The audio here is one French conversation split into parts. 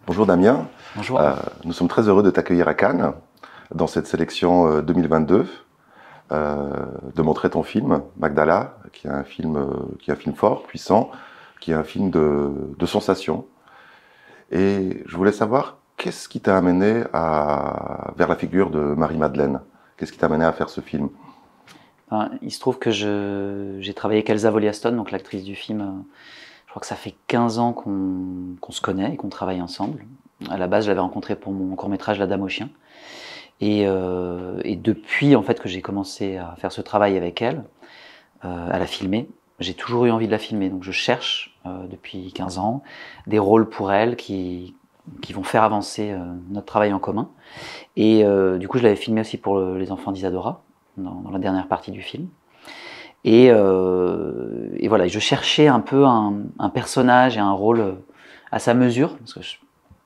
Bonjour Damien. Bonjour. Nous sommes très heureux de t'accueillir à Cannes dans cette sélection 2022, de montrer ton film Magdala, qui est un film fort, puissant, qui est un film de sensation. Et je voulais savoir qu'est-ce qui t'a amené vers la figure de Marie-Madeleine? Qu'est-ce qui t'a amené à faire ce film? Il se trouve que j'ai travaillé avec Elsa Voliaston, donc l'actrice du film. Je crois que ça fait 15 ans qu'on se connaît et qu'on travaille ensemble. À la base, je l'avais rencontrée pour mon court-métrage La Dame aux chiens. Et depuis en fait que j'ai commencé à faire ce travail avec elle, à la filmer, j'ai toujours eu envie de la filmer. Donc je cherche depuis 15 ans des rôles pour elle qui vont faire avancer notre travail en commun. Et du coup, je l'avais filmé aussi pour Les Enfants d'Isadora, dans la dernière partie du film. Et voilà, je cherchais un peu un personnage et un rôle à sa mesure, parce que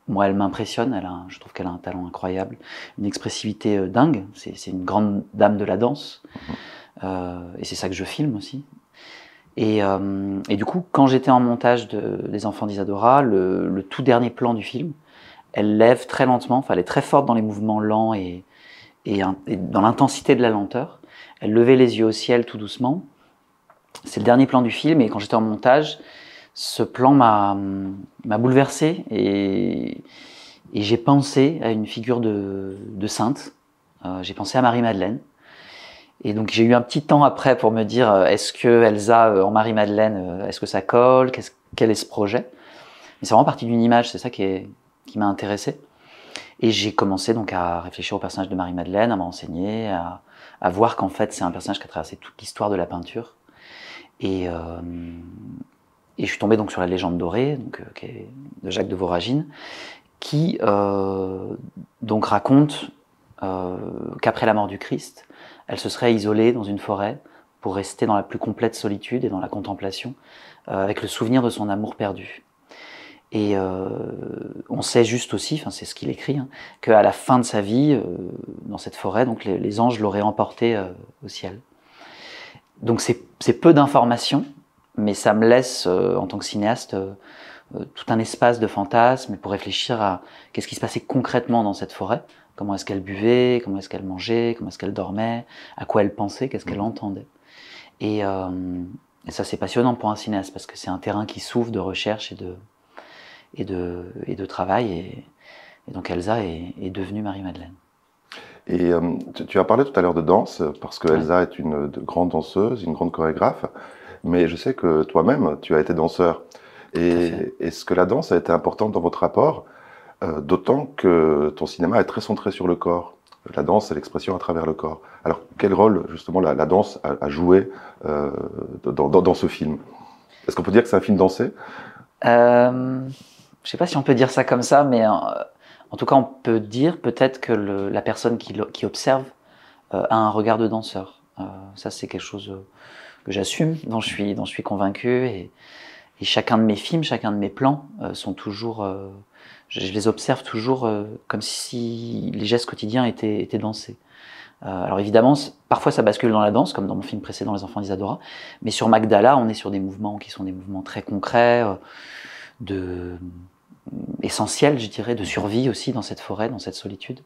moi, elle m'impressionne, je trouve qu'elle a un talent incroyable, une expressivité dingue, c'est une grande dame de la danse, et c'est ça que je filme aussi. Et du coup, quand j'étais en montage des Enfants d'Isadora, le tout dernier plan du film, elle lève très lentement, enfin elle est très forte dans les mouvements lents et dans l'intensité de la lenteur. Elle levait les yeux au ciel tout doucement. C'est le dernier plan du film et quand j'étais en montage, ce plan m'a bouleversé et j'ai pensé à une figure de sainte. J'ai pensé à Marie-Madeleine. Et donc j'ai eu un petit temps après pour me dire est-ce que Elsa en Marie-Madeleine, est-ce que ça colle, quel est ce projet? Mais c'est vraiment parti d'une image, c'est ça qui m'a intéressé. Et j'ai commencé donc à réfléchir au personnage de Marie-Madeleine, à m'enseigner, à voir qu'en fait c'est un personnage qui a traversé toute l'histoire de la peinture. Et je suis tombé donc sur la légende dorée, donc, qui est de Jacques de Voragine, qui donc raconte qu'après la mort du Christ, elle se serait isolée dans une forêt pour rester dans la plus complète solitude et dans la contemplation, avec le souvenir de son amour perdu. Et on sait juste aussi, enfin c'est ce qu'il écrit, hein, qu'à la fin de sa vie, dans cette forêt, donc les anges l'auraient emporté au ciel. Donc c'est peu d'informations, mais ça me laisse, en tant que cinéaste, tout un espace de fantasme pour réfléchir à qu'est-ce qui se passait concrètement dans cette forêt, comment est-ce qu'elle buvait, comment est-ce qu'elle mangeait, comment est-ce qu'elle dormait, à quoi elle pensait, qu'est-ce qu'elle entendait. Et ça c'est passionnant pour un cinéaste parce que c'est un terrain qui s'ouvre de recherche et de travail. Et donc Elsa est devenue Marie-Madeleine. Et tu as parlé tout à l'heure de danse, parce que Ouais. Elsa est une grande danseuse, une grande chorégraphe, mais je sais que toi-même, tu as été danseur. Tout à fait. Et est-ce que la danse a été importante dans votre rapport, d'autant que ton cinéma est très centré sur le corps? La danse, c'est l'expression à travers le corps. Alors, quel rôle, justement, la danse a joué dans ce film? Est-ce qu'on peut dire que c'est un film dansé? Je sais pas si on peut dire ça comme ça, mais en tout cas, on peut dire peut-être que la personne qui observe a un regard de danseur. Ça, c'est quelque chose que j'assume, dont je suis convaincu. Et chacun de mes films, chacun de mes plans sont toujours... je les observe toujours comme si les gestes quotidiens étaient dansés. Alors évidemment, parfois ça bascule dans la danse, comme dans mon film précédent, Les Enfants d'Isadora. Mais sur Magdala, on est sur des mouvements qui sont des mouvements très concrets, essentiels, je dirais, de survie aussi dans cette forêt, dans cette solitude.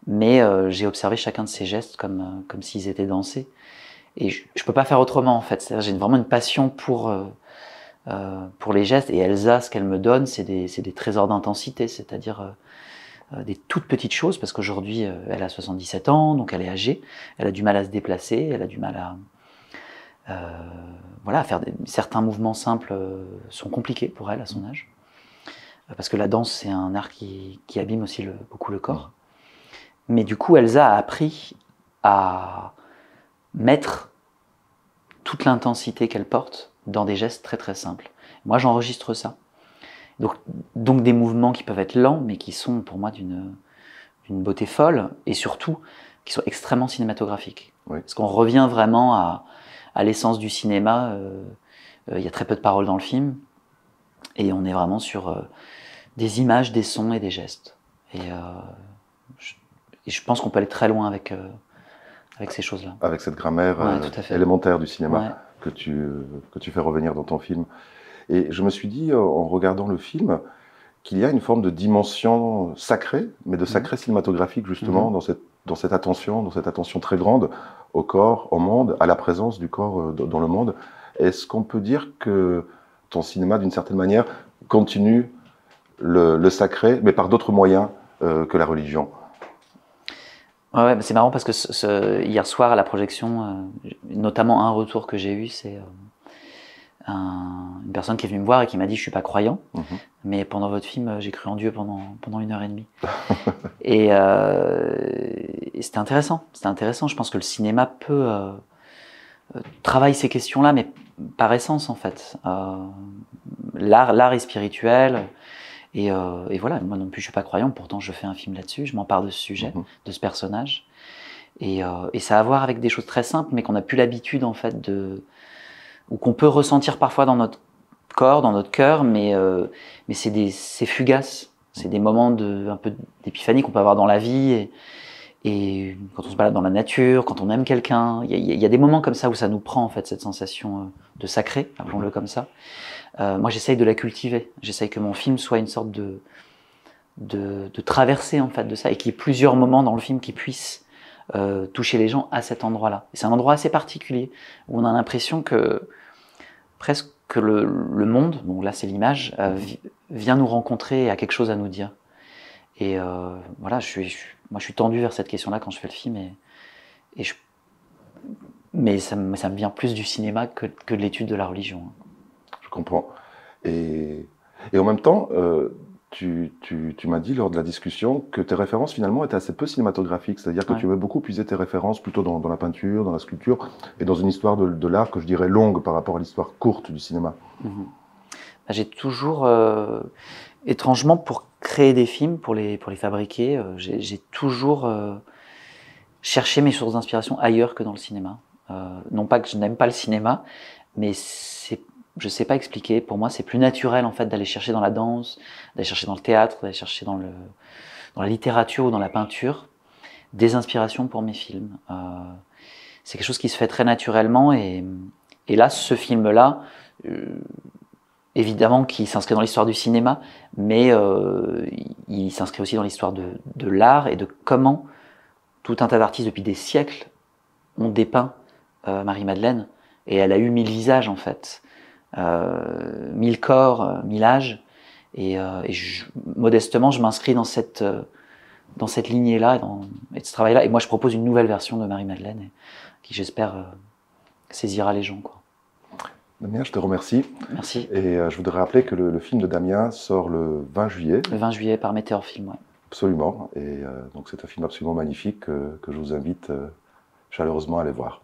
Mais j'ai observé chacun de ces gestes comme s'ils étaient dansés. Et je peux pas faire autrement en fait. C'est-à-dire, j'ai vraiment une passion pour les gestes. Et Elsa, ce qu'elle me donne, c'est des trésors d'intensité, c'est-à-dire des toutes petites choses, parce qu'aujourd'hui, elle a 77 ans, donc elle est âgée, elle a du mal à se déplacer, elle a du mal à faire certains mouvements simples sont compliqués pour elle à son âge. Parce que la danse, c'est un art qui abîme aussi beaucoup le corps. Mais du coup, Elsa a appris à mettre toute l'intensité qu'elle porte dans des gestes très très simples. Moi, j'enregistre ça. Donc des mouvements qui peuvent être lents, mais qui sont pour moi d'une beauté folle, et surtout qui sont extrêmement cinématographiques. Oui. Parce qu'on revient vraiment à l'essence du cinéma. Il y a très peu de paroles dans le film, et on est vraiment sur des images, des sons et des gestes. Et je pense qu'on peut aller très loin avec ces choses-là. Avec cette grammaire Ouais, élémentaire du cinéma ouais. que tu fais revenir dans ton film. Et je me suis dit, en regardant le film, qu'il y a une forme de dimension sacrée, mais de sacré cinématographique justement dans cette attention très grande au corps, au monde, à la présence du corps dans le monde. Est-ce qu'on peut dire que ton cinéma, d'une certaine manière, continue le sacré, mais par d'autres moyens que la religion? Ouais, c'est marrant parce que hier soir à la projection, notamment un retour que j'ai eu, c'est une personne qui est venue me voir et qui m'a dit: je suis pas croyant, mais pendant votre film j'ai cru en Dieu pendant 1h30. et c'était intéressant, je pense que le cinéma peut travaille ces questions-là, mais par essence en fait. L'art est spirituel. Et voilà, moi non plus je suis pas croyant, pourtant je fais un film là-dessus, je m'empare de ce sujet, de ce personnage. Et ça a à voir avec des choses très simples, mais qu'on n'a plus l'habitude en fait ou qu'on peut ressentir parfois dans notre corps, dans notre cœur, mais c'est fugace. C'est des moments un peu d'épiphanie qu'on peut avoir dans la vie. Et quand on se balade dans la nature, quand on aime quelqu'un, il y a des moments comme ça où ça nous prend en fait cette sensation de sacré, appelons-le comme ça. Moi, j'essaye de la cultiver. J'essaye que mon film soit une sorte de traversée en fait de ça, et qu'il y ait plusieurs moments dans le film qui puissent toucher les gens à cet endroit-là. Et c'est un endroit assez particulier où on a l'impression que presque que le monde, donc là c'est l'image, vient nous rencontrer et a quelque chose à nous dire. Et voilà, moi je suis tendu vers cette question-là quand je fais le film, mais ça me vient plus du cinéma que de l'étude de la religion. Je comprends. Et en même temps, tu m'as dit lors de la discussion que tes références finalement étaient assez peu cinématographiques, c'est-à-dire que tu avais beaucoup puisé tes références plutôt dans la peinture, dans la sculpture, et dans une histoire de l'art que je dirais longue par rapport à l'histoire courte du cinéma. J'ai toujours, étrangement, pour créer des films, pour les fabriquer, j'ai toujours cherché mes sources d'inspiration ailleurs que dans le cinéma. Non pas que je n'aime pas le cinéma, mais je sais pas expliquer. Pour moi, c'est plus naturel en fait d'aller chercher dans la danse, d'aller chercher dans le théâtre, d'aller chercher dans la littérature ou dans la peinture des inspirations pour mes films. C'est quelque chose qui se fait très naturellement, et là, ce film-là, évidemment, qui s'inscrit dans l'histoire du cinéma, mais il s'inscrit aussi dans l'histoire de l'art et de comment tout un tas d'artistes depuis des siècles ont dépeint Marie-Madeleine, et elle a eu 1000 visages en fait. 1000 corps, 1000 âges, et modestement je m'inscris dans cette lignée-là et de ce travail-là, et moi je propose une nouvelle version de Marie-Madeleine qui j'espère saisira les gens, quoi. Damien, je te remercie. Merci. Et je voudrais rappeler que le film de Damien sort le 20 juillet. Le 20 juillet par Météor Film, ouais. Absolument, et donc c'est un film absolument magnifique que je vous invite chaleureusement à aller voir.